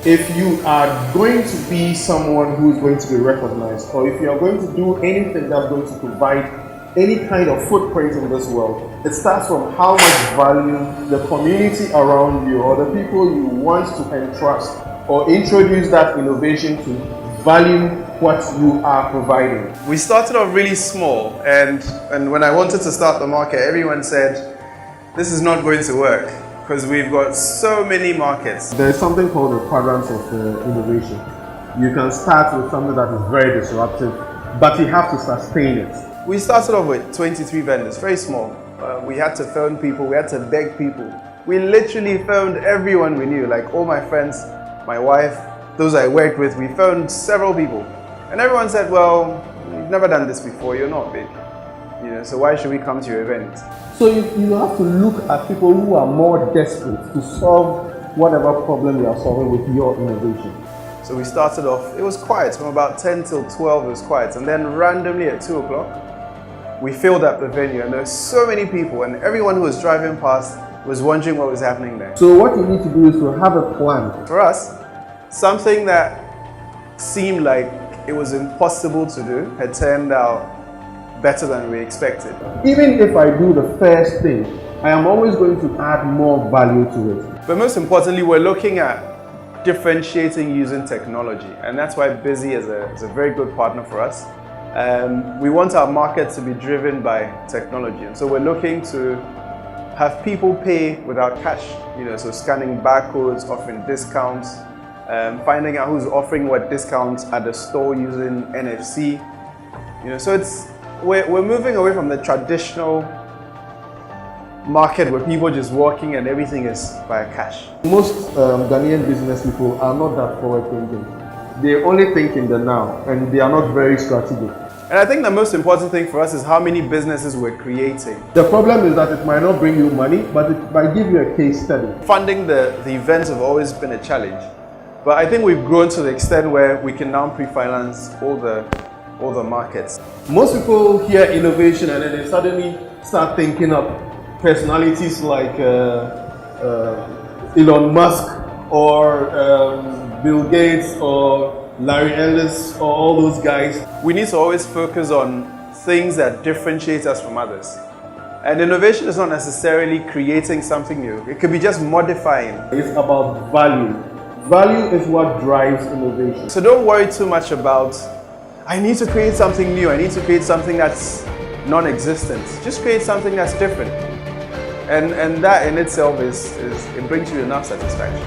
if you are going to be someone who is going to be recognized, or if you are going to do anything that's going to provide any kind of footprint in this world, it starts from how much value the community around you or the people you want to entrust or introduce that innovation to value what you are providing. We started off really small, and when I wanted to start the market, everyone said, this is not going to work because we've got so many markets. There is something called the quadrants of innovation. You can start with something that is very disruptive, but you have to sustain it. We started off with 23 vendors, very small. We had to phone people, we had to beg people. We literally phoned everyone we knew, like all my friends, my wife, those I worked with. We phoned several people. And everyone said, well, you've never done this before, you're not big. So why should we come to your event? So you have to look at people who are more desperate to solve whatever problem you are solving with your innovation. So we started off, it was quiet, from about 10 till 12 it was quiet. And then randomly at 2 o'clock, we filled up the venue, and there were so many people, and everyone who was driving past was wondering what was happening there. So what you need to do is to have a plan. For us, something that seemed like it was impossible to do had turned out better than we expected. Even if I do the first thing, I am always going to add more value to it. But most importantly, we're looking at differentiating using technology, and that's why Busy is a very good partner for us. We want our market to be driven by technology, and so we're looking to have people pay without cash, so scanning barcodes, offering discounts, finding out who's offering what discounts at the store using NFC. So we're moving away from the traditional market where people are just walking and everything is via cash. Most Ghanaian business people are not that forward thinking. They only think in the now, and they are not very strategic. And I think the most important thing for us is how many businesses we're creating. The problem is that it might not bring you money, but it might give you a case study. Funding the events have always been a challenge, but I think we've grown to the extent where we can now pre-finance all the markets. Most people hear innovation and then they suddenly start thinking of personalities like Elon Musk or Bill Gates or Larry Ellis or all those guys. We need to always focus on things that differentiate us from others. And innovation is not necessarily creating something new. It could be just modifying. It's about value. Value is what drives innovation. So don't worry too much about, I need to create something new, I need to create something that's non-existent. Just create something that's different. And that in itself it brings you enough satisfaction.